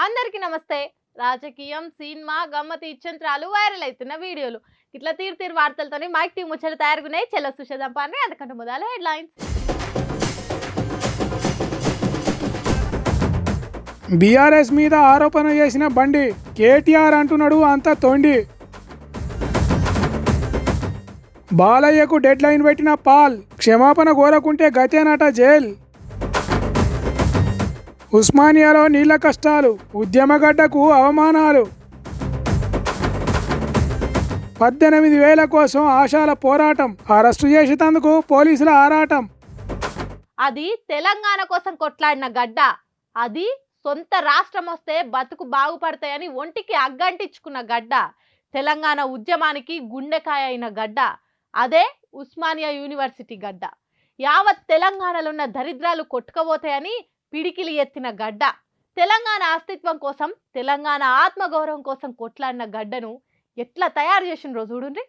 అందరికీ నమస్తే. రాజకీయం, సినిమా, గమ్మతి ఇచ్చంత్రాలు వైరల్ అవుతున్న వీడియోలు ఇట్లా తీరు వార్తలతోని మైక్ టీం ముచ్చట తయారుగున్నాయి. చెల్ల సుషదంపాన్ని అందుకంటే మొదలు హెడ్లైన్స్. బీఆర్ఎస్ మీద ఆరోపణ చేసిన బండి కేటీఆర్ అంటున్నాడు అంతా తొండి. బాలయ్యకు డెడ్ లైన్ పెట్టిన పాల్ క్షమాపణ కోరకుంటే గతేనట జైల్. ఉస్మానియాలో నీళ్ల కష్టాలు, ఉద్యమగడ్డకు అవమానాలు. 18,000 కోసం ఆశాల పోరాటం, అరెస్టు చేసేందుకు పోలీసుల ఆరాటం. అది తెలంగాణ కోసం కొట్లాడిన గడ్డ. అది సొంత రాష్ట్రం వస్తే బతుకు బాగుపడతాయని ఒంటికి అగ్గంటించుకున్న గడ్డ. తెలంగాణ ఉద్యమానికి గుండెకాయ అయిన గడ్డ. అదే ఉస్మానియా యూనివర్సిటీ గడ్డ. యావత్ తెలంగాణలో ఉన్న దరిద్రాలు కొట్టుకపోతాయని పిడికిలి ఎత్తిన గడ్డ. తెలంగాణ అస్తిత్వం కోసం, తెలంగాణ ఆత్మగౌరవం కోసం కొట్లాడిన గడ్డను ఎట్లా తయారు చేసిన చూడండి.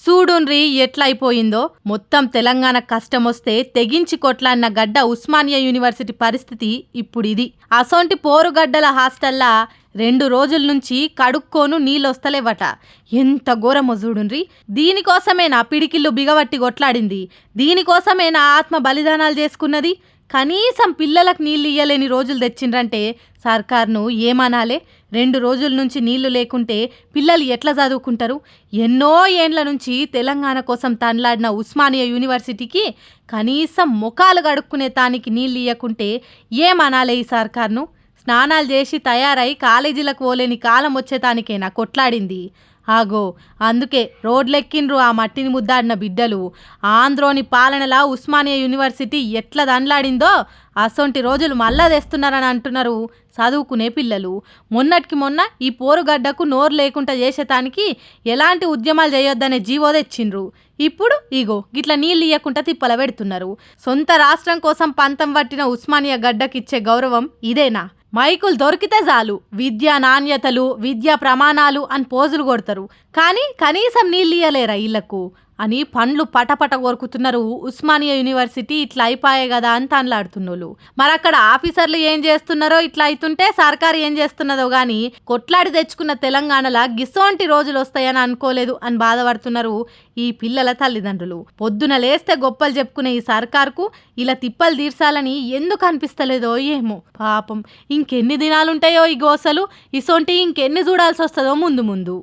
చూడుండ్రి ఎట్లయిపోయిందో. మొత్తం తెలంగాణ కష్టం వస్తే తెగించి కొట్లాడిన గడ్డ ఉస్మానియా యూనివర్సిటీ పరిస్థితి ఇప్పుడు ఇది. అసొంటి పోరుగడ్డల హాస్టల్లా 2 రోజుల నుంచి కడుక్కోను నీళ్ళొస్తలేవట. ఎంత ఘోరమో చూడుండ్రి. దీనికోసమేనా పిడికిళ్ళు బిగబట్టి కొట్లాడింది? దీనికోసమేనా ఆత్మ బలిదానాలు చేసుకున్నది? కనీసం పిల్లలకు నీళ్ళు ఇయ్యలేని రోజులు తెచ్చిండ్రంటే సర్కార్ను ఏమనాలే? 2 రోజుల నుంచి నీళ్లు లేకుంటే పిల్లలు ఎట్లా చదువుకుంటారు? ఎన్నో ఏండ్ల నుంచి తెలంగాణ కోసం తనలాడిన ఉస్మానియా యూనివర్సిటీకి కనీసం ముఖాలు గడుక్కునే తానికి నీళ్ళు ఇయ్యకుంటే ఏమనాలే ఈ సర్కార్ను? స్నానాలు చేసి తయారై కాలేజీలకు పోలేని కాలం వచ్చేతానికేనా కొట్లాడింది? ఆగో అందుకే రోడ్లెక్కిండ్రు ఆ మట్టిని ముద్దాడిన బిడ్డలు. ఆంధ్రోని పాలనలా ఉస్మానియా యూనివర్సిటీ ఎట్లా దండ్లాడిందో అసొంటి రోజులు మళ్ళా తెస్తున్నారని అంటున్నారు చదువుకునే పిల్లలు. మొన్నటికి మొన్న ఈ పోరుగడ్డకు నోరు లేకుండా చేసేటానికి ఎలాంటి ఉద్యమాలు చేయొద్దనే జీవో తెచ్చిండ్రు. ఇప్పుడు ఇగో గిట్ల నీళ్ళు ఇయ్యకుండా తిప్పల పెడుతున్నారు. సొంత రాష్ట్రం కోసం పంతం పట్టిన ఉస్మానియా గడ్డకిచ్చే గౌరవం ఇదేనా? మైకులు దొరికితే చాలు విద్యా నాణ్యతలు, విద్యా ప్రమాణాలు అని పోజులు కొడతారు. కానీ కనీసం నీళ్ళు ఇయ్యలేరా ఇళ్లకు అని పండ్లు పటపట కొరుకుతున్నారు. ఉస్మానియా యూనివర్సిటీ ఇట్లా అయిపోయాయి కదా అని తనలాడుతున్నోళ్ళు. మరి అక్కడ ఆఫీసర్లు ఏం చేస్తున్నారో ఇట్లా అవుతుంటే సర్కారు ఏం చేస్తున్నదో గాని కొట్లాడి తెచ్చుకున్న తెలంగాణలో గిసోంటి రోజులు వస్తాయని అనుకోలేదు అని బాధపడుతున్నారు ఈ పిల్లల తల్లిదండ్రులు. పొద్దున లేస్తే గొప్పలు చెప్పుకునే ఈ సర్కార్కు ఇలా తిప్పలు తీర్చాలని ఎందుకు అనిపిస్తలేదో ఏమో పాపం. ఇంకెన్ని దినాలుంటాయో ఈ గోసలు. ఇసోంటి ఇంకెన్ని చూడాల్సి వస్తుందో ముందు.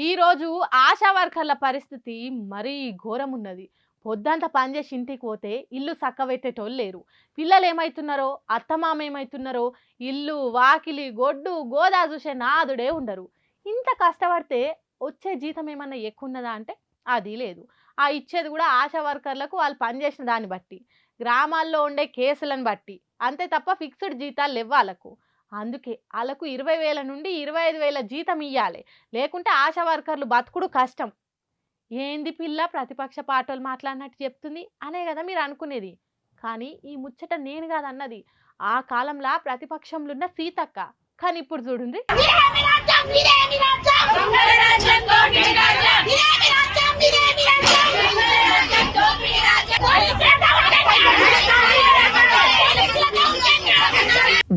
ఈరోజు ఆశా వర్కర్ల పరిస్థితి మరీ ఘోరం ఉన్నది. పొద్దంతా పనిచేసి ఇంటికి పోతే ఇల్లు చక్కబెట్టేటోళ్ళు లేరు. పిల్లలు ఏమవుతున్నారో, అత్తమామ ఏమవుతున్నారో, ఇల్లు వాకిలి గొడ్డు గోదా చూసే నాదుడే ఉండరు. ఇంత కష్టపడితే వచ్చే జీతం ఏమన్నా ఎక్కువ ఉన్నదా అంటే అది లేదు. ఆ ఇచ్చేది కూడా ఆశా వర్కర్లకు వాళ్ళు పనిచేసిన దాన్ని బట్టి, గ్రామాల్లో ఉండే కేసులను బట్టి, అంతే తప్ప ఫిక్స్డ్ జీతాలు లేవు వాళ్ళకు. అందుకే వాళ్ళకు 20,000 నుండి 25,000 జీతం ఇవ్వాలి. లేకుంటే ఆశా వర్కర్లు బతుకుడు కష్టం. ఏంది పిల్ల ప్రతిపక్ష పార్టీలు మాట్లాడినట్టు చెప్తుంది అనే కదా మీరు అనుకునేది. కానీ ఈ ముచ్చట నేను కాదన్నది, ఆ కాలంలో ప్రతిపక్షంలో ఉన్న సీతక్క. కానీ ఇప్పుడు చూడండి.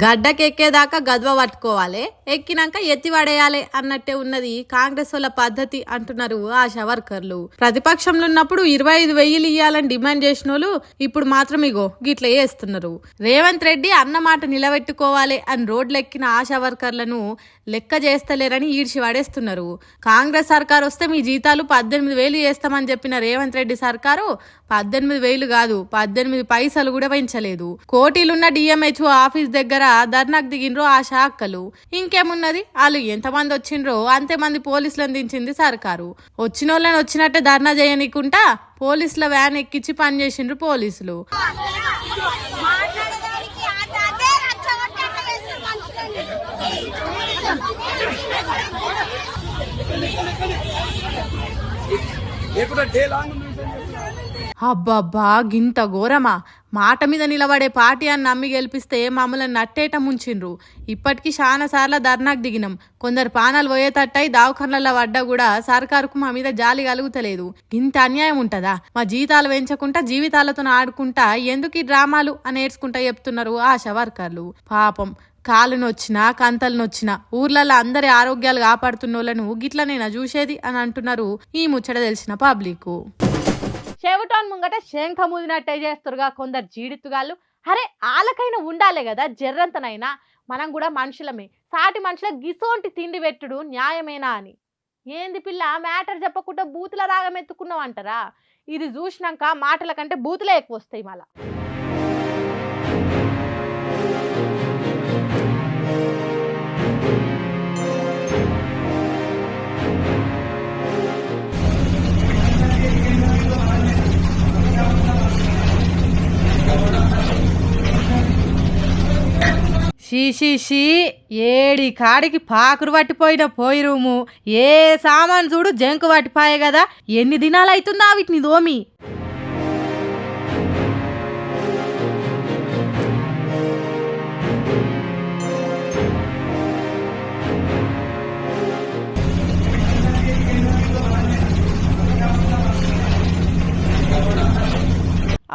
గడ్డకెక్కేదాకా గద్వ పట్టుకోవాలి, ఎక్కినాక ఎత్తి పడేయాలి అన్నట్టే ఉన్నది కాంగ్రెస్ వాళ్ళ పద్ధతి అంటున్నారు ఆశా వర్కర్లు. ప్రతిపక్షంలో ఉన్నప్పుడు 25,000 ఇయ్యాలని డిమాండ్ చేసిన వాళ్ళు ఇప్పుడు మాత్రం ఇగో గిట్ల చేస్తున్నారు. రేవంత్ రెడ్డి అన్నమాట నిలబెట్టుకోవాలి అని రోడ్లెక్కిన ఆశా వర్కర్లను లెక్క చేస్తలేరని ఈడ్చి పడేస్తున్నారు. కాంగ్రెస్ సర్కార్ వస్తే మీ జీతాలు 18,000 చేస్తామని చెప్పిన రేవంత్ రెడ్డి సర్కారు 18,000 కాదు 18 పైసలు కూడా పెంచలేదు. కోటిలున్న డిఎంహెచ్ఓ ఆఫీస్ దగ్గర ధర్నాకు దిగినరో ఆశా అక్కలు. ఇంకేమున్నది, వాళ్ళు ఎంతమంది వచ్చిండ్రో అంతేమంది పోలీసులను దించింది సర్కారు. వచ్చిన వాళ్ళని వచ్చినట్టే ధర్నా చేయనీకుంటా పోలీసుల వ్యాన్ ఎక్కించి పనిచేసిండ్రు పోలీసులు. అబ్బబ్బా గింత ఘోరమా, మాట మీద నిలబడే పార్టీ అని నమ్మి గెలిపిస్తే మమ్మల్ని నట్టేట ముంచిండ్రు. ఇప్పటికీ చాలా సార్లు ధర్నాకు దిగినాం. కొందరు పానాలు పోయేటట్టయి దావఖాన్లలో పడ్డా కూడా సర్కారుకు మా మీద జాలి కలుగుతలేదు. ఇంత అన్యాయం ఉంటదా? మా జీతాలు పెంచకుండా జీవితాలతో ఆడుకుంటా ఎందుకు ఈ డ్రామాలు అని ఏడ్చుకుంటా చెప్తున్నారు ఆశా వర్కర్లు. పాపం కాలు నొచ్చినా కంతలు నొచ్చినా ఊర్లలో అందరి ఆరోగ్యాలు కాపాడుతున్న వాళ్ళను గిట్లనేనా చూసేది అని అంటున్నారు ఈ ముచ్చట తెలిసిన పబ్లిక్. చెవిటాన్ ముంగట శంఖ ముదినట్టే చేస్తురుగా కొందరు జీడితుగాళ్ళు. అరే ఆలకైనా ఉండాలే కదా జర్రంతనైనా. మనం కూడా మనుషులమే, సాటి మనుషులకు గిసోంటి తిండి పెట్టుడు న్యాయమేనా అని. ఏంది పిల్ల మ్యాటర్ చెప్పకుండా బూతుల రాగం ఎత్తుకున్నావు అంటారా? ఇది చూసినాక మాటల కంటే బూతులే ఎక్కువ వస్తాయి మళ్ళా. షీ ఏడి కాడికి పాకురు పట్టిపోయిన పోయి రూము. ఏ సామాన్ చూడు జంకు పట్టిపోయే కదా. ఎన్ని దినాలు అవుతుందా వీటిని దోమి?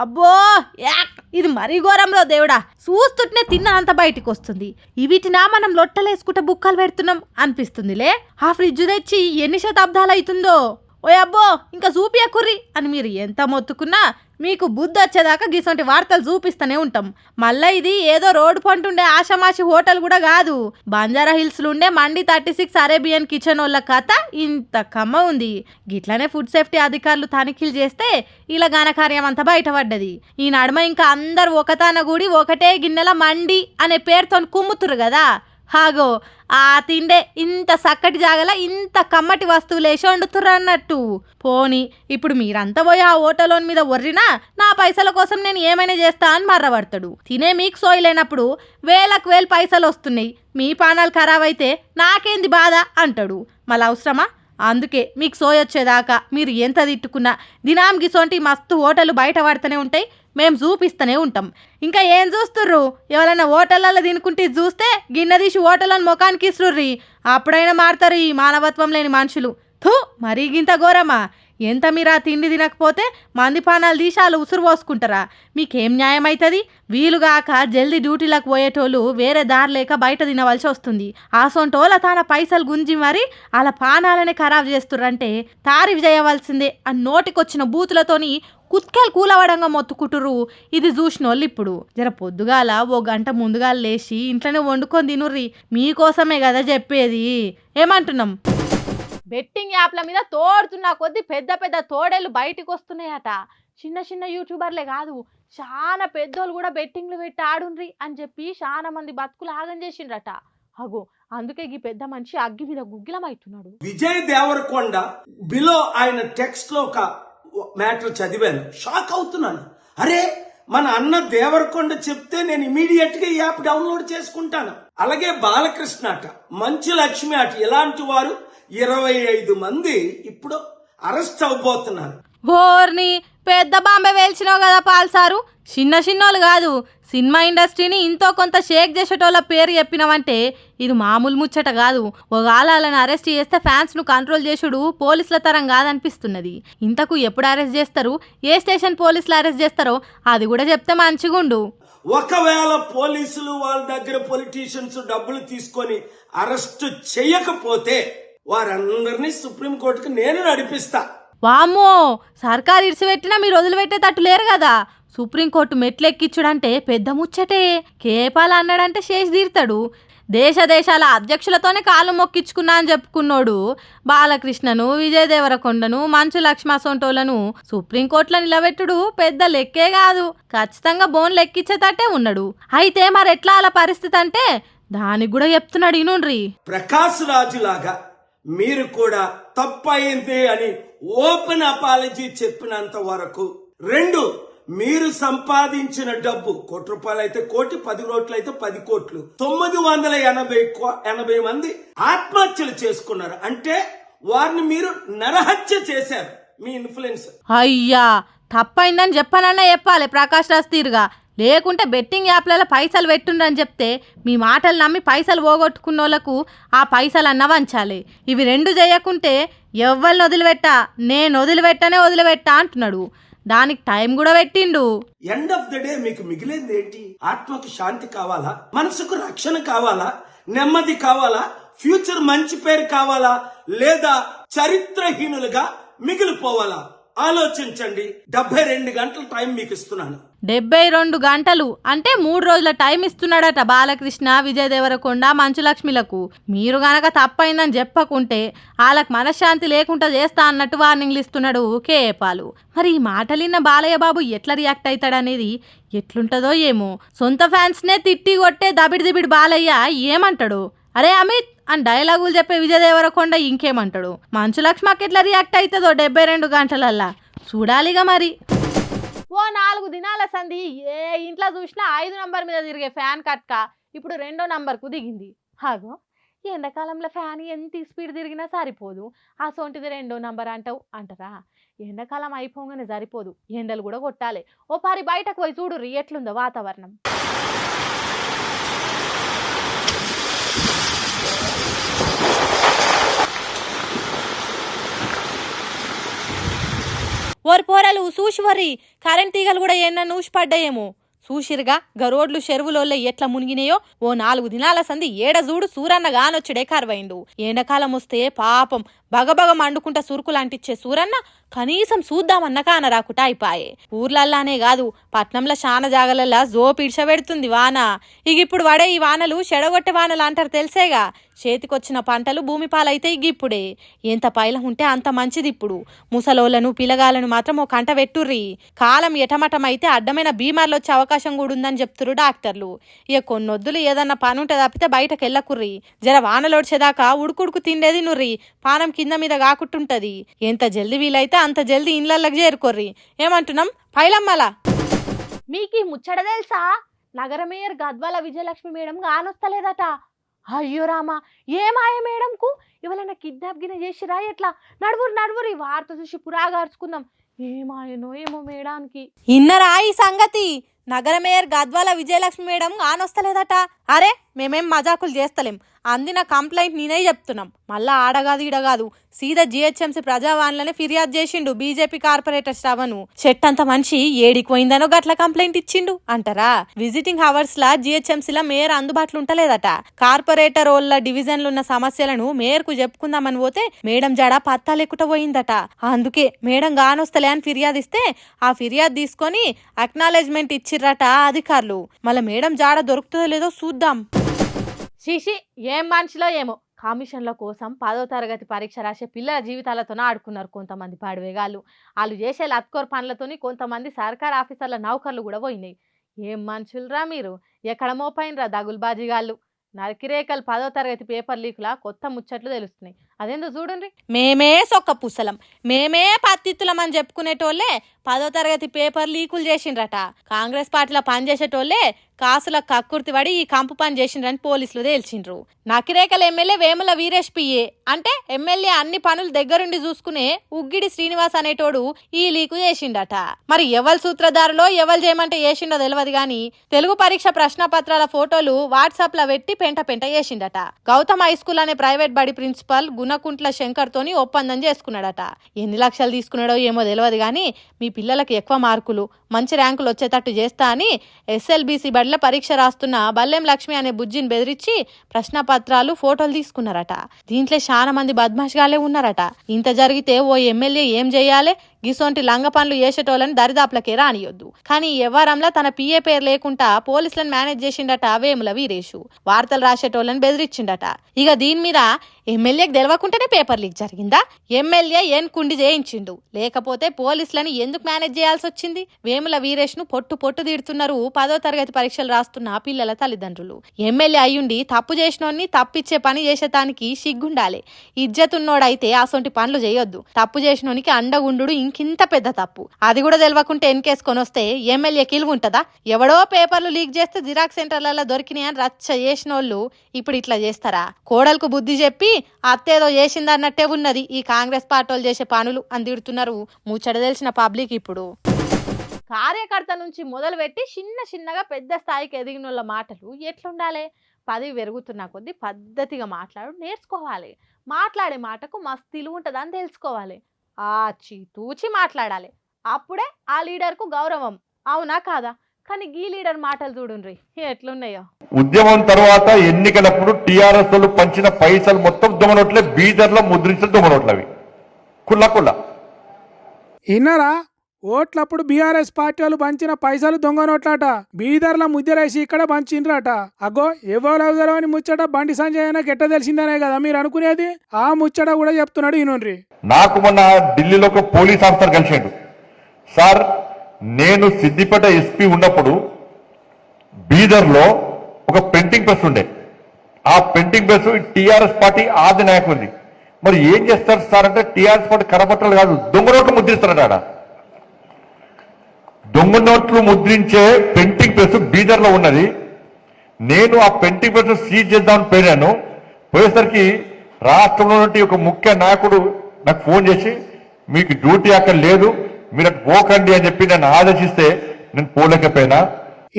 అబ్బో యాక్, ఇది మరీ ఘోరంలో దేవుడా. చూస్తుంటేనే తిన్నంత బయటికి వస్తుంది. వీటినా మనం లొట్టలేసుకుంటే బుక్కలు పెడుతున్నాం అనిపిస్తుందిలే. ఆ ఫ్రిడ్జ్ తెచ్చి ఎన్ని శతాబ్దాలు అవుతుందో. ఓ అబ్బో ఇంకా చూపియకుర్రి అని మీరు ఎంత మొత్తుకున్నా మీకు బుద్ధి వచ్చేదాకా గిసంటి వార్తలు చూపిస్తూనే ఉంటాం. మళ్ళీ ఇది ఏదో రోడ్డు పంటుండే ఆషామాషి హోటల్ కూడా కాదు. బంజారా హిల్స్లో ఉండే మండి 36 అరేబియన్ కిచెన్ వాళ్ళ కథ ఇంత కమ్మ ఉంది. గిట్లనే ఫుడ్ సేఫ్టీ అధికారులు తనిఖీలు చేస్తే ఇలా ఘనకార్యం అంతా బయటపడ్డది. ఈ నడుమ ఇంకా అందరు ఒకతాన కూడి ఒకటే గిన్నెల మండి అనే పేరుతో కుమ్ముతురు కదా. హాగో ఆ తిండే ఇంత చక్కటి జాగల ఇంత కమ్మటి వస్తువులు వేసి వండుతుర్రు అన్నట్టు. పోని ఇప్పుడు మీరంతా పోయి ఆ హోటలోని మీద ఒర్రినా నా పైసల కోసం నేను ఏమైనా చేస్తా అని మర్రబడతాడు. తినే మీకు సోయలేనప్పుడు వేలకు వేలు పైసలు వస్తున్నాయి, మీ పానాలు ఖరాబ్ అయితే నాకేంది బాధ అంటాడు. మళ్ళీ అవసరమా? అందుకే మీకు సోయొచ్చేదాకా మీరు ఎంత తిట్టుకున్నా దినాం గిసోంటి మస్తు హోటళ్ళు బయట పడుతూనే ఉంటాయి, మేము చూపిస్తూనే ఉంటాం. ఇంకా ఏం చూస్తుర్రు? ఎవరైనా హోటళ్ళల్లో తినుకుంటే చూస్తే గిన్నె తీసి హోటళ్ళని ముఖానికి ఇస్తుర్రి. అప్పుడైనా మారుతారు ఈ మానవత్వం లేని మనుషులు. థూ, మరీ గింత ఘోరమా? ఎంత మీరు ఆ తిండి తినకపోతే మంది పానాలు తీసి వాళ్ళు ఉసురు పోసుకుంటారా? మీకేం న్యాయం అవుతుంది? వీలుగాక జల్దీ డ్యూటీలకు పోయేటోళ్ళు వేరే దారి లేక బయట తినవలసి వస్తుంది. ఆ సొంటోళ్ళ తన పైసలు గుంజి మరి వాళ్ళ పానాలనే ఖరాబ్ చేస్తుర్రంటే తారీఫ్ చేయవలసిందే అని నోటికొచ్చిన బూతులతోని కుత్కెలు కూలవడంగా మొత్తుకుంటురు. ఇది చూసినోళ్ళు ఇప్పుడు జర పొద్దుగాల ఓ గంట ముందుగా లేచి ఇంట్లోనే వండుకొని తినుర్రి. మీకోసమే కదా చెప్పేది. ఏమంటున్నాం? బెట్టింగ్ యాప్ల మీద తోడుతున్న కొద్దీ పెద్ద పెద్ద తోడేళ్ళు బయటకు వస్తున్నాయట. చిన్న చిన్న యూట్యూబర్లే కాదు, చాలా పెద్దోళ్ళు కూడా బెట్టింగ్లు పెట్టి ఆడుండ్రి అని చెప్పి చాలా మంది బతుకులు ఆగం చేసిండ్రట. అగో అందుకే ఈ పెద్ద మనిషి అగ్గి మీద గుగ్గిలం అవుతున్నాడు. విజయ్ దేవరకొండ బిలో ఆయన టెక్స్ట్ లో ఒక మ్యాటర్ చదివాను, షాక్ అవుతున్నాను. అరే మన అన్న దేవరకొండ చెప్తే నేను ఇమీడియట్ గా ఈ యాప్ డౌన్లోడ్ చేసుకుంటాను. అలాగే బాలకృష్ణ అట, మంచు లక్ష్మి అట, ఇలాంటి వారు 25 మంది ఇప్పుడు అరెస్ట్ అవబోతున్నారు. ఓర్ని పెద్ద బాంబే వేల్చినావు కదా పాల్సారు. చిన్న చిన్నోళ్ళు కాదు, సినిమా ఇండస్ట్రీని ఇంతో కొంత షేక్ చేసేటోళ్ళ పేరు చెప్పినావంటే ఇది మామూలు ముచ్చట కాదు. ఒకళ్ళని అరెస్ట్ చేస్తే ఫ్యాన్స్ను కంట్రోల్ చేసుడు పోలీసుల తరం కాదనిపిస్తున్నది. ఇంతకు ఎప్పుడు అరెస్ట్ చేస్తారు, ఏ స్టేషన్ పోలీసులు అరెస్ట్ చేస్తారో అది కూడా చెప్తే మంచిగుండు. ఒకవేళ పోలీసులు వాళ్ళ దగ్గర పొలిటీషియన్స్ డబ్బులు తీసుకొని అరెస్ట్ చేయకపోతే వారందరినీ సుప్రీంకోర్టుకు నేను నడిపిస్తా. వామ్మో, సర్కారు ఇడిసిపెట్టినా మీరు వదిలిపెట్టేటట్టు లేరు కదా. సుప్రీంకోర్టు మెట్లెక్కిచ్చుడంటే పెద్ద ముచ్చటే. కేపాల అన్నాడంటే చేసి తీరుతాడు. దేశాల అధ్యక్షులతోనే కాళ్ళు మొక్కించుకున్నా అని చెప్పుకున్నాడు. బాలకృష్ణను, విజయ్ దేవరకొండను, మంచు లక్ష్మ సొంటోళ్లను సుప్రీంకోర్టులో నిలబెట్టుడు పెద్ద లెక్కే కాదు. ఖచ్చితంగా బోన్లు ఎక్కించేటట్టే ఉన్నాడు. అయితే మరెట్లా అలా పరిస్థితి అంటే దానికి కూడా చెప్తున్నాడు. ఇనుండ్రి, ప్రకాశ్ రాజు లాగా మీరు కూడా తప్పయింది అని ఓపెన్ అపాలజీ చెప్పినంత వరకు, 2 మీరు సంపాదించిన డబ్బు ₹1 అయితే 1 కోటి, 10 కోట్లు అయితే 10 కోట్లు, 980 మంది ఆత్మహత్యలు చేసుకున్నారు. అంటే వారిని మీరు నరహత్య చేశారు. మీ ఇన్ఫ్లుయెన్స్. అయ్యా తప్పైందని చెప్పనన్నా చెప్పాలి ప్రకాష్ రాజ్ తీరుగా, లేకుంటే బెట్టింగ్ యాప్లలో పైసలు పెట్టుండ్రని చెప్తే మీ మాటలు నమ్మి పైసలు పోగొట్టుకున్న వాళ్ళకు ఆ పైసలు అన్న వంచాలి. ఇవి రెండు చేయకుంటే ఎవ్వరిని వదిలిపెట్టా, నేను వదిలిపెట్టా అంటున్నాడు. దానికి టైం కూడా పెట్టిండు. ఎండ్ ఆఫ్ ద డే మీకు మిగిలింది ఏంటి? ఆత్మకు శాంతి కావాలా, మనసుకు రక్షణ కావాలా, నెమ్మది కావాలా, ఫ్యూచర్ మంచి పేరు కావాలా, లేదా చరిత్రహీనులుగా మిగిలిపోవాలా? ఆలోచించండి. 72 గంటల టైం మీకు ఇస్తున్నాను. 72 గంటలు అంటే 3 రోజుల టైం ఇస్తున్నాడట బాలకృష్ణ, విజయ్ దేవరకొండ, మంచులక్ష్మిలకు. మీరు గనక తప్పైందని చెప్పకుంటే వాళ్ళకి మనశ్శాంతి లేకుండా చేస్తా అన్నట్టు వార్నింగ్లు ఇస్తున్నాడు కేఏపాలు. మరి ఈ మాటలిన్న బాలయ్య బాబు ఎట్లా రియాక్ట్ అవుతాడనేది ఎట్లుంటుందో ఏమో. సొంత ఫ్యాన్స్నే తిట్టి కొట్టే దబిడి బాలయ్య ఏమంటాడు? అరే అమిత్ అని డైలాగులు చెప్పే విజయ్ దేవరకొండ ఇంకేమంటాడు? మంచులక్ష్మకి ఎట్లా రియాక్ట్ అవుతుందో 72 గంటలల్లా చూడాలిగా మరి. ఓ 4 దినాల సంధి ఏ ఇంట్లో చూసినా 5 నంబర్ మీద తిరిగే ఫ్యాన్ కట్క ఇప్పుడు 2వ నంబర్కు దిగింది. హాగో ఎండాకాలంలో ఫ్యాన్ ఎంత స్పీడ్ తిరిగినా సరిపోదు, ఆ సొంటిది 2వ నంబర్ అంటారా? ఎండాకాలం అయిపోగానే సరిపోదు, ఎండలు కూడా కొట్టాలి. ఓ పారి బయటకు పోయి చూడు ఎట్లుందో వాతావరణం. ఓరి పోరలు చూసివరి కరెంట్ తీగలు కూడా ఏమన్నా నూసి పడ్డాయేమో. చూసిరుగా గరోడ్లు చెరువులోళ్ళ ఎట్లా మునిగినాయో. ఓ 4 దినాల సంది ఏడ చూడు సూరన్న గానొచ్చుడే కరువైండు. ఎండాకాలం వస్తే పాపం బగబగ మండుకుంటా సురుకులు అంటించే సూరన్న కనీసం చూద్దామన్న కానరాకుట అయిపాయే. ఊర్లల్లానే కాదు పట్నంలో శాన జాగలల్లా జోపిడ్చబెడుతుంది వాన. ఇప్పుడు వడే ఈ వానలు చెడగొట్టే వానలు అంటారు తెలిసేగా. చేతికొచ్చిన పంటలు భూమి పాలైతే ఇప్పుడే. ఎంత పైలం ఉంటే అంత మంచిది. ఇప్పుడు ముసలోళ్లను పిలగాలను మాత్రం ఓ కంట పెట్టుర్రి. కాలం ఎటమటమైతే అడ్డమైన బీమార్లు వచ్చే అవకాశం కూడా ఉందని చెప్తురు డాక్టర్లు. ఇక కొన్నొద్దులు ఏదన్నా పని ఉంటే తప్పితే బయటకు వెళ్ళకుర్రి. జర వానలోడ్చేదాకా ఉడుకుడుకు తిండేది నుర్రి, పానం కింద మీద కాకుంటుంటది. ఎంత జల్దీ వీలైతే అంత జల్దీ ఇండ్లకి చేరుకోర్రి. ఏమంటున్నాం పైలమ్మలా? మీకు ఈ ముచ్చట తెలుసా? నగర మేయర్ గద్వాల విజయలక్ష్మి మేడం గానొస్తలేదట. అయ్యో రామా, ఏమాయ మేడంకు ఇవాళ కిడ్నాప్ గిన చేసిరా ఎట్లా? నడువురు ఈ వార్త చూసి పురాగార్చుకుందాం. ఏమాయనో ఏమో మేడానికి. ఇన్నరా ఈ సంగతి? నగర మేయర్ గద్వాల విజయలక్ష్మి మేడం గానొస్తలేదట. అరే మేమేం మజాకులు చేస్తలేం, అందిన కంప్లైంట్ నేనే చెప్తున్నాం. మళ్ళా ఆడగాదు ఈడగాదు సీదా జిహెచ్ఎంసీ ప్రజావాణిలోనే ఫిర్యాదు చేసిండు బీజేపీ కార్పొరేటర్ శ్రవణు. చెట్టంత మనిషి ఏడికి పోయిందనో గట్ల కంప్లైంట్ ఇచ్చిండు అంటారా? విజిటింగ్ అవర్స్ లా జిహెచ్ఎంసీలో మేయర్ అందుబాటులో ఉంటలేదట. కార్పొరేటర్ ఓళ్ళ డివిజన్లు ఉన్న సమస్యలను మేయర్ కు చెప్పుకుందామని పోతే మేడం జాడ పత్తా లేకుండా పోయిందట. అందుకే మేడం గానొస్తలే అని ఫిర్యాదిస్తే ఆ ఫిర్యాదు తీసుకొని అక్నాలెడ్జ్మెంట్ ఇచ్చిర్రట అధికారులు. మళ్ళీ మేడం జాడ దొరుకుతుందో లేదో చూద్దాం. శిషి ఏం మనిషిలో ఏమో, కమిషన్ల కోసం 10వ తరగతి పరీక్ష రాసే పిల్లల జీవితాలతోనే ఆడుకున్నారు కొంతమంది పాడివేగాళ్ళు. వాళ్ళు చేసే లత్కోర్ పనులతోని కొంతమంది సర్కార్ ఆఫీసర్ల నౌకర్లు కూడా పోయినాయి. ఏం మనుషులరా మీరు, ఎక్కడ మోపైనరా దగులుబాజీగాళ్ళు. నరికిరేకలు 10వ తరగతి పేపర్ లీకులా కొత్త ముచ్చట్లు తెలుస్తున్నాయి. అదేందో చూడండి. మేమే సొక్క పుసలం, మేమే పత్తిత్తులం అని చెప్పుకునేటోళ్ళే 10వ తరగతి పేపర్ లీకులు చేసిండ్రట. కాంగ్రెస్ పార్టీలో పనిచేసేటోళ్ళే కాసుల కక్కుర్తి పడి ఈ కంపు పని చేసిండ్రని పోలీసులు తేల్చిండ్రు. నకిరేకల ఎమ్మెల్యే వేముల వీరేష్ పిఏ అంటే ఎమ్మెల్యే అన్ని పనులు దగ్గరుండి చూసుకునే ఉగ్గిడి శ్రీనివాస్ అనేటోడు ఈ లీకు చేసిండట. మరి ఎవరు సూత్రధారులో ఎవరు చేయమంటే చేసిండో తెలియదు గాని తెలుగు పరీక్ష ప్రశ్నపత్రాల ఫోటోలు వాట్సాప్ లో పెట్టి పెంట చేసిండట. గౌతమ్ హై స్కూల్ అనే ప్రైవేట్ బడి ప్రిన్సిపల్ గుణకుంట్ల శంకర్ తోని ఒప్పందం చేసుకున్నాడట. ఎన్ని లక్షలు తీసుకున్నాడో ఏమో తెలియదు గాని మీ పిల్లలకు ఎక్కువ మార్కులు మంచి ర్యాంకులు వచ్చేటట్టు చేస్తా అని ఎస్ఎల్బీసీ బడిలో పరీక్ష రాస్తున్న బల్లెం లక్ష్మి అనే బుజ్జిని బెదిరించి ప్రశ్నపత్రాలు ఫోటోలు తీసుకున్నారట. దీంట్లో చాలా మంది బద్మాష్గాలే ఉన్నారట. ఇంత జరిగితే ఓ ఎమ్మెల్యే ఏం చెయ్యాలి? గిసొంటి లంగ పనులు చేసేటోళ్ళని దరిదాపులకే రానియొద్దు. కానీ ఎవరంలా తన పిఏ పేరు లేకుండా పోలీసులను మేనేజ్ చేసిండట వేముల వీరేషు. వార్తలు రాసేటోళ్ళని బెదిరించిండట. ఇక దీని మీద ఎమ్మెల్యేకి తెలవకుండానే పేపర్ లీక్ జరిగిందా? ఎమ్మెల్యే ఏం కుండి చేయించిండు, లేకపోతే పోలీసులని ఎందుకు మేనేజ్ చేయాల్సి వచ్చింది? వేముల వీరేష్ ను పొట్టు తీడుతున్నారు 10వ తరగతి పరీక్షలు రాస్తున్న పిల్లల తల్లిదండ్రులు. ఎమ్మెల్యే అయ్యుండి తప్పు చేసినోన్ని తప్పిచ్చే పని చేసేటానికి సిగ్గుండాలి. ఇజ్జతున్నోడైతే అసొంటి పనులు చేయొద్దు. తప్పు చేసినోనికి అండగుండు ఇంకింత పెద్ద తప్పు. అది కూడా తెలియకుంటే ఎన్కేసుకొని వస్తే ఎమ్మెల్యే కిలువ ఉంటుందా? ఎవడో పేపర్లు లీక్ చేస్తే జిరాక్స్ సెంటర్లలో దొరికినాయని రచ్చ చేసిన వాళ్ళు ఇప్పుడు ఇట్లా చేస్తారా? కోడలకు బుద్ధి చెప్పి అత్తేదో చేసిందన్నట్టే ఉన్నది ఈ కాంగ్రెస్ పార్టీ వాళ్ళు చేసే పనులు అని తిడుతున్నారు ముచ్చట తెలిసిన పబ్లిక్. ఇప్పుడు కార్యకర్త నుంచి మొదలు పెట్టి చిన్నగా పెద్ద స్థాయికి ఎదిగిన వాళ్ళ మాటలు ఎట్లుండాలి? పదవి పెరుగుతున్న కొద్దీ పద్ధతిగా నేర్చుకోవాలి. మాట్లాడే మాటకు మస్తు తెలివి ఉంటుందని తెలుసుకోవాలి. ఆచి తూచి మాట్లాడాలి. అప్పుడే ఆ లీడర్కు గౌరవం. అవునా కాదా? కానీ ఈ లీడర్ మాటలు చూడుండ్రి ఎట్లున్నాయో. ఉద్యమం తర్వాత ఎన్నికలప్పుడు టీఆర్ఎస్ వాళ్ళు పంచిన పైసలు మొత్తం దొంగ నోట్లే, బీదర్లో ముద్రించిన దొంగ నోట్లవి కుళ్ళ. ఇన్నారా? ఓట్లప్పుడు బీఆర్ఎస్ పార్టీ వాళ్ళు పంచిన పైసలు దొంగ నోట్లట. బీదర్ల ముద్దరేసి ఇక్కడ పంచిండ్రట. అగో ఎవరెవరో అని ముచ్చట బండి సంజయ్ అయినా గెట్ట తెలిసిందనే కదా మీరు అనుకునేది. ఆ ముచ్చట కూడా చెప్తున్నాడు ఈయనుండ్రి. నాకు మొన్న ఢిల్లీలో ఒక పోలీస్ ఆఫీసర్ కలిసాడు. సార్, నేను సిద్దిపేట ఎస్పీ ఉన్నప్పుడు బీదర్లో ఒక ప్రింటింగ్ ప్రెస్ ఉండే. ఆ ప్రింటింగ్ ప్రెస్ టీఆర్ఎస్ పార్టీ ఆది నాయకుడిది. మరి ఏం చేస్తారు సార్ అంటే, టీఆర్ఎస్ పార్టీ కరపట్టలు కాదు, దొంగ నోట్లు ముద్రిస్తారట. దొంగ నోట్లు ముద్రించే ప్రింటింగ్ ప్రెస్ బీదర్లో ఉన్నది. నేను ఆ ప్రింటింగ్ ప్రెస్ సీజ్ చేద్దామని పోయినాను. పోయేసరికి రాష్ట్రంలో నుండి ఒక ముఖ్య నాయకుడు నాకు ఫోన్ చేసి, మీకు డ్యూటీ అక్కడ లేదు, మీరు అటు పోకండి అని చెప్పి నన్ను ఆదేశిస్తే నేను పోలేకపోయినా.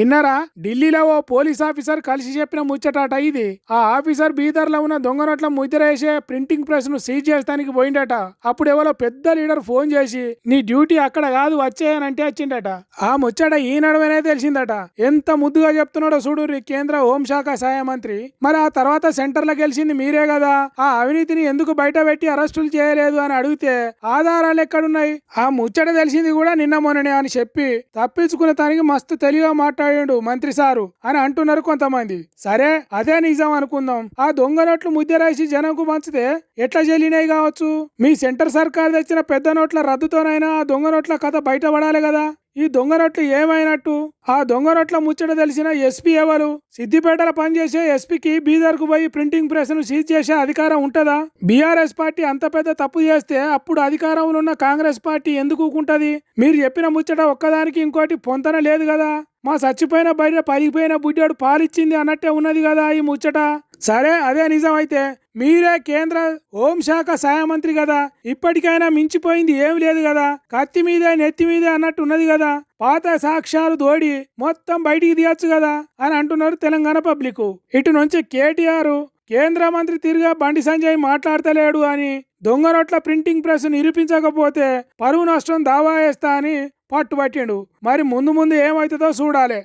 ఇన్నారా? ఢిల్లీలో ఓ పోలీస్ ఆఫీసర్ కలిసి చెప్పిన ముచ్చటాట ఇది. ఆ ఆఫీసర్ బీదర్లో ఉన్న దొంగ నోట్ల ముద్రేసే ప్రింటింగ్ ప్రెస్ ను సీజ్ చేస్తానికి పోయిండట. అప్పుడు ఎవరో పెద్ద లీడర్ ఫోన్ చేసి, నీ డ్యూటీ అక్కడ కాదు వచ్చేయనంటే వచ్చిండట. ఆ ముచ్చట ఈ నడవనే తెలిసిందట. ఎంత ముద్దుగా చెప్తున్నాడో చూడుర్రి కేంద్ర హోంశాఖ సహాయ మంత్రి. మరి ఆ తర్వాత సెంటర్లో గెలిచింది మీరే కదా, ఆ అవినీతిని ఎందుకు బయట పెట్టి అరెస్టులు చేయలేదు అని అడిగితే ఆధారాలు ఎక్కడున్నాయి? ఆ ముచ్చట తెలిసింది కూడా నిన్న మొన్ననే అని చెప్పి తప్పించుకునే దానికి మస్తు తెలివిగా మాట్లాడాడు మంత్రి సారు అని అంటున్నారు కొంతమంది. సరే అదే నిజం అనుకుందాం. ఆ దొంగ నోట్లు ముద్దరాసి జనంకు పంచితే ఎట్లా చెల్లినాయి కావచ్చు. మీ సెంటర్ సర్కార్ తెచ్చిన పెద్ద నోట్ల రద్దుతోనైనా ఆ దొంగ నోట్ల కథ బయటపడాలి కదా. ఈ దొంగ నోట్లు ఏమైనట్టు? ఆ దొంగ నోట్ల ముచ్చట తెలిసిన ఎస్పీ ఎవరు? సిద్దిపేటలో పనిచేసే ఎస్పీకి బీదర్ కు పోయి ప్రింటింగ్ ప్రెస్ ను సీజ్ చేసే అధికారం ఉంటదా? బీఆర్ఎస్ పార్టీ అంత పెద్ద తప్పు చేస్తే అప్పుడు అధికారంలో ఉన్న కాంగ్రెస్ పార్టీ ఎందుకు ఊకుంటది? మీరు చెప్పిన ముచ్చట ఒక్కదానికి ఇంకోటి పొంతన లేదు కదా. మా చచ్చిపోయిన బయట పలిగిపోయిన బుడ్డాడు పాలిచ్చింది అన్నట్టే ఉన్నది కదా ఈ ముచ్చట. సరే అదే నిజం అయితే మీరే కేంద్ర హోంశాఖ సహాయ మంత్రి కదా, ఇప్పటికైనా మించిపోయింది ఏం లేదు కదా. కత్తి మీదే నెత్తి మీదే అన్నట్టు ఉన్నది కదా. పాత సాక్ష్యాలు దోడి మొత్తం బయటికి తీయచ్చు కదా అని అంటున్నారు తెలంగాణ పబ్లిక్. ఇటు నుంచి కేటీఆర్ కేంద్ర మంత్రి తిరిగా బండి సంజయ్ మాట్లాడతలేడు అని, దొంగ నోట్ల ప్రింటింగ్ ప్రెస్ నిరూపించకపోతే పరువు నష్టం దావా వేస్తా అని పట్టుబట్టిండు. మరి ముందు ఏమవుతుందో చూడాలి.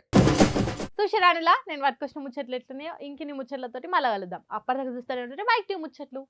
చూసిరానిలా నేను పట్టుకొచ్చిన ముచ్చట్లు ఎట్లున్నాయో ఇంకిన్ని ముచ్చట్లతోటి మళ్ళా కలుద్దాం. అప్పటిదాకా చూస్తూనే ఉంటే మైక్ టీ ముచ్చట్లు.